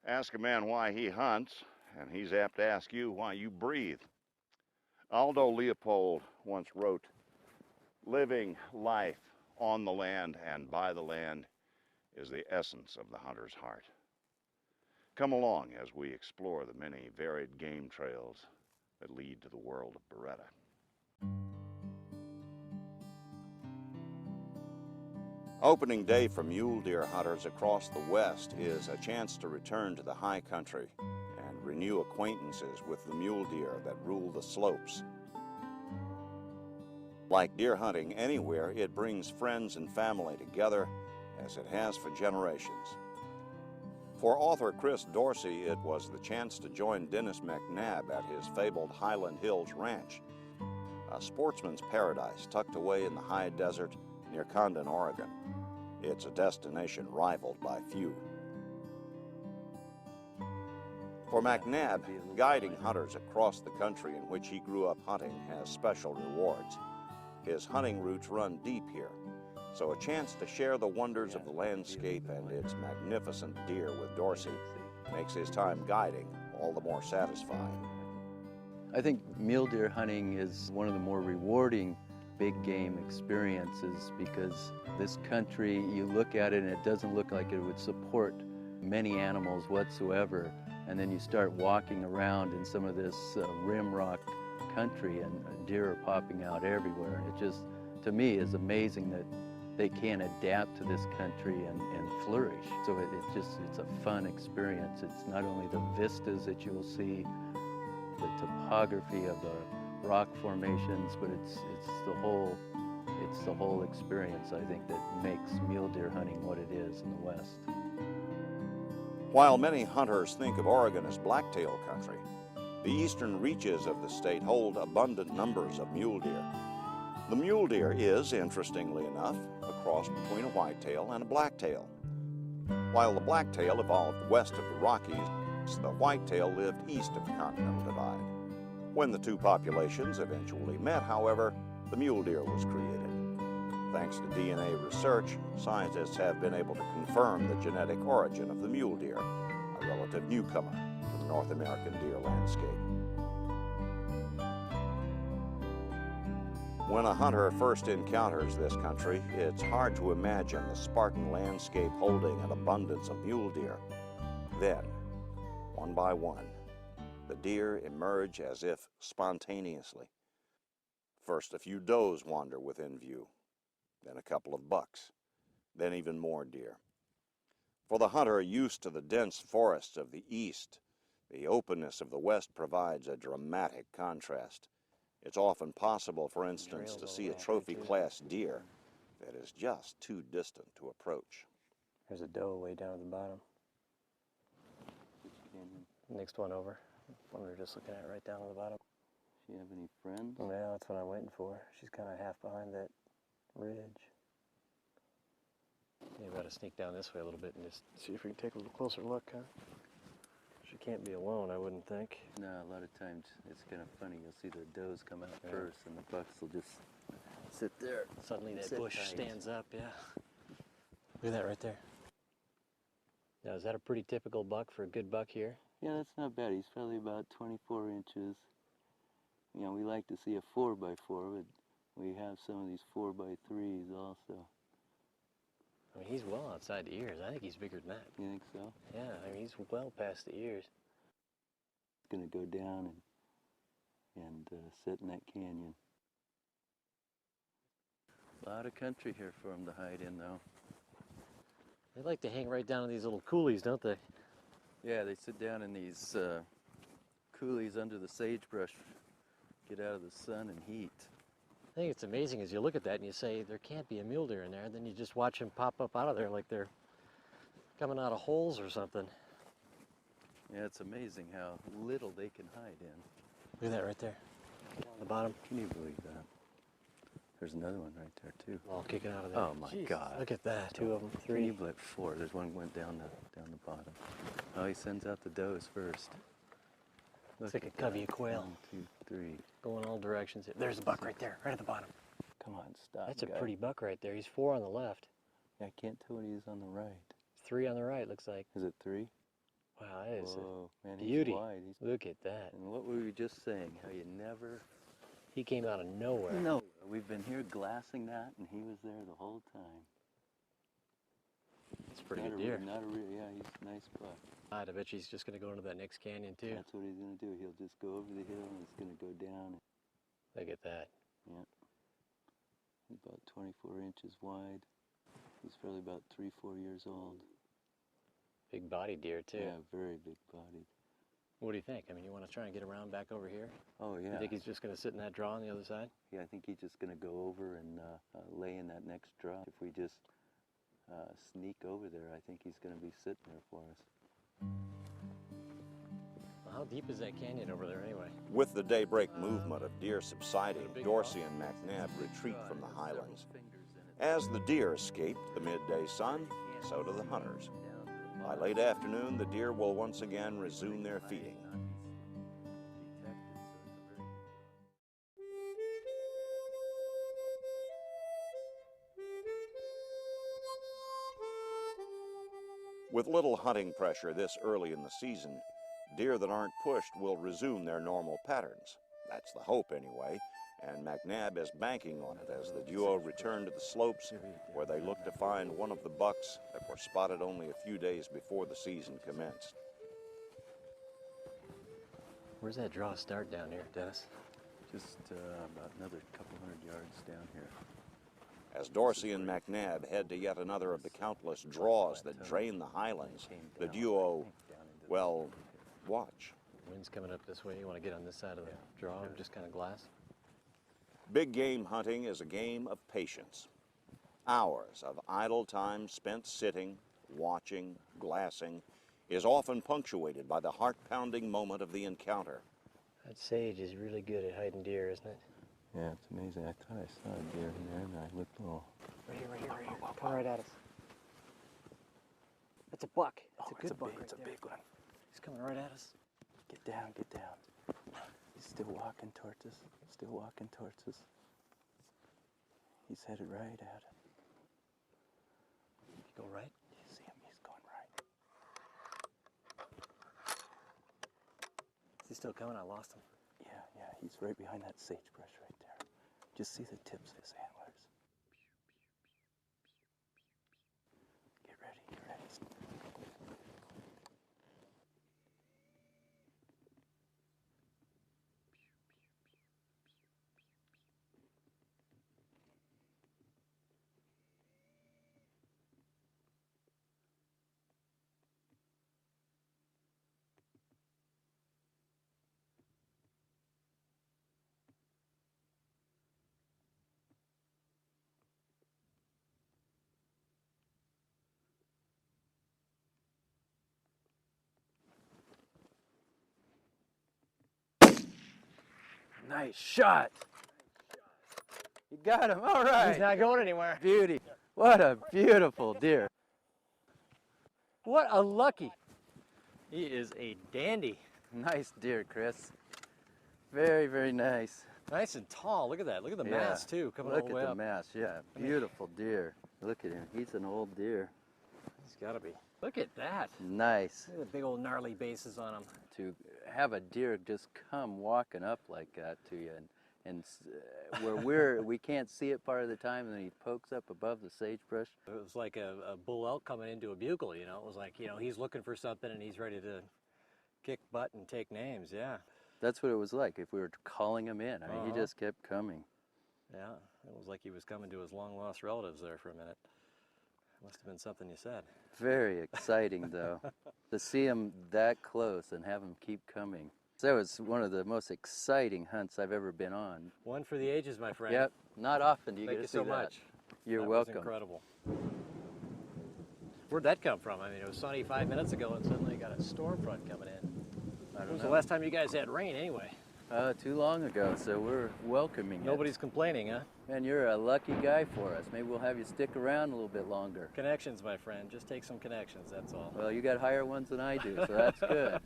Ask a man why he hunts, and he's apt to ask you why you breathe. Aldo Leopold once wrote, "Living life on the land and by the land is the essence of the hunter's heart." Come along as we explore the many varied game trails that lead to the world of Beretta. Opening day for mule deer hunters across the West is a chance to return to the high country and renew acquaintances with the mule deer that rule the slopes. Like deer hunting anywhere, it brings friends and family together as it has for generations. For author Chris Dorsey, it was the chance to join Dennis McNabb at his fabled Highland Hills Ranch, a sportsman's paradise tucked away in the high desert near Condon, Oregon. It's a destination rivaled by few. For McNabb, guiding hunters across the country in which he grew up hunting has special rewards. His hunting routes run deep here, so a chance to share the wonders of the landscape and its magnificent deer with Dorsey makes his time guiding all the more satisfying. I think mule deer hunting is one of the more rewarding big game experiences because this country, you look at it and it doesn't look like it would support many animals whatsoever. And then you start walking around in some of this rim rock country and deer are popping out everywhere. It just, to me, is amazing that they can adapt to this country and flourish. So it's a fun experience. It's not only the vistas that you'll see, the topography of the rock formations, but it's the whole experience, I think, that makes mule deer hunting what it is in the West. While many hunters think of Oregon as blacktail country, the eastern reaches of the state hold abundant numbers of mule deer. The mule deer is, interestingly enough, a cross between a whitetail and a blacktail. While the blacktail evolved west of the Rockies, the whitetail lived east of the Continental Divide. When the two populations eventually met, however, the mule deer was created. Thanks to DNA research, scientists have been able to confirm the genetic origin of the mule deer, a relative newcomer to the North American deer landscape. When a hunter first encounters this country, it's hard to imagine the Spartan landscape holding an abundance of mule deer. Then, one by one, the deer emerge as if spontaneously. First, a few does wander within view, then a couple of bucks, then even more deer. For the hunter used to the dense forests of the east, the openness of the west provides a dramatic contrast. It's often possible, for instance, to see a trophy-class deer that is just too distant to approach. There's a doe way down at the bottom. Next one over. One we were just looking at right down at the bottom. Do you have any friends? Yeah, that's what I'm waiting for. She's kind of half behind that ridge. You gotta sneak down this way a little bit and just see if we can take a little closer look, huh? She can't be alone, I wouldn't think. No, a lot of times it's kind of funny. You'll see the does come out first and the bucks will just sit there. Suddenly that bush stands up, yeah. Look at that right there. Now, is that a pretty typical buck for a good buck here? Yeah, that's not bad. He's probably about 24 inches. You know, we like to see a 4x4, but we have some of these 4x3s also. I mean, he's well outside the ears. I think he's bigger than that. You think so? Yeah, I mean, he's well past the ears. He's going to go down and sit in that canyon. A lot of country here for him to hide in, though. They like to hang right down in these little coulees, don't they? Yeah, they sit down in these coulees under the sagebrush, get out of the sun and heat. I think it's amazing as you look at that and you say, there can't be a mule deer in there, and then you just watch them pop up out of there like they're coming out of holes or something. Yeah, it's amazing how little they can hide in. Look at that right there, on the bottom. Can you believe that? There's another one right there, too. All kicking out of there. Oh, my Jeez, God. Look at that. Two of them, three. Can you believe 4? There's one went down the bottom. Oh, he sends out the does first. It's like a covey of quail. 1, 2, 3. Going all directions. There's a buck right there, right at the bottom. Come on, stop. That's a pretty buck right there. He's 4 on the left. Yeah, I can't tell what he is on the right. 3 on the right, looks like. Is it 3? Wow, that is Whoa, a man, beauty. he's wide. Look at that. And what were we just saying? How you never... He came out of nowhere. No, we've been here glassing that, and he was there the whole time. It's a pretty good deer. Yeah, he's a nice buck. I bet you he's just going to go into that next canyon too. That's what he's going to do. He'll just go over the hill and he's going to go down. Look at that. Yeah. He's about 24 inches wide. He's probably about 3-4 years old. Big body deer too. Yeah, very big bodied. What do you think? I mean, you want to try and get around back over here? Oh, yeah. You think he's just going to sit in that draw on the other side? Yeah, I think he's just going to go over and lay in that next draw. If we just sneak over there, I think he's going to be sitting there for us. Well, how deep is that canyon over there anyway? With the daybreak movement of deer subsiding, Dorsey and McNabb retreat from the highlands. As the deer escape the midday sun, so do the hunters. By late afternoon, the deer will once again resume their feeding. With little hunting pressure this early in the season, deer that aren't pushed will resume their normal patterns. That's the hope anyway, and McNabb is banking on it as the duo return to the slopes where they look to find one of the bucks that were spotted only a few days before the season commenced. Where's that draw start down here, Dennis? Just about another couple hundred yards down here. As Dorsey and McNabb head to yet another of the countless draws that drain the highlands, the duo, well, watch. Wind's coming up this way. You want to get on this side of the draw and just kind of glass? Big game hunting is a game of patience. Hours of idle time spent sitting, watching, glassing is often punctuated by the heart-pounding moment of the encounter. That sage is really good at hiding deer, isn't it? Yeah, it's amazing. I thought I saw a deer in there, and I looked a little... Right here, right here, right here. Come right at us. That's a buck. That's a good buck. It's a big one. He's coming right at us. Get down, get down. He's still walking towards us. Still walking towards us. He's headed right at it. You go right? You see him? He's going right. Is he still coming? I lost him. Yeah, he's right behind that sagebrush right there. Just see the tips of his antlers. Get ready, get ready. Nice shot. You got him. All right. He's not going anywhere. Beauty. What a beautiful deer. What a lucky. He is a dandy. Nice deer, Chris. Very, very nice. Nice and tall. Look at that. Look at the mass, too, coming all the way Look at the up. mass. Yeah, beautiful deer. Look at him. He's an old deer. He's got to be. Look at that. Nice. Look at the big old gnarly bases on him. To have a deer just come walking up like that to you, and where we can't see it part of the time, and then he pokes up above the sagebrush. It was like a bull elk coming into a bugle, you know. It was like, you know, he's looking for something and he's ready to kick butt and take names, yeah. That's what it was like if we were calling him in. I mean, he just kept coming. Yeah, it was like he was coming to his long-lost relatives there for a minute. Must have been something you said. Very exciting, though, to see him that close and have him keep coming. That was one of the most exciting hunts I've ever been on. One for the ages, my friend. Yep, not often do you Thank get you to see so that. much. You're that welcome. Was incredible. Where'd that come from? I mean, it was sunny 5 minutes ago and suddenly you got a storm front coming in. When was the last time you guys had rain anyway? Too long ago, so we're welcoming it. Nobody's complaining, huh? Man, you're a lucky guy for us. Maybe we'll have you stick around a little bit longer. Connections, my friend. Just take some connections, that's all. Well, you got higher ones than I do, so that's good.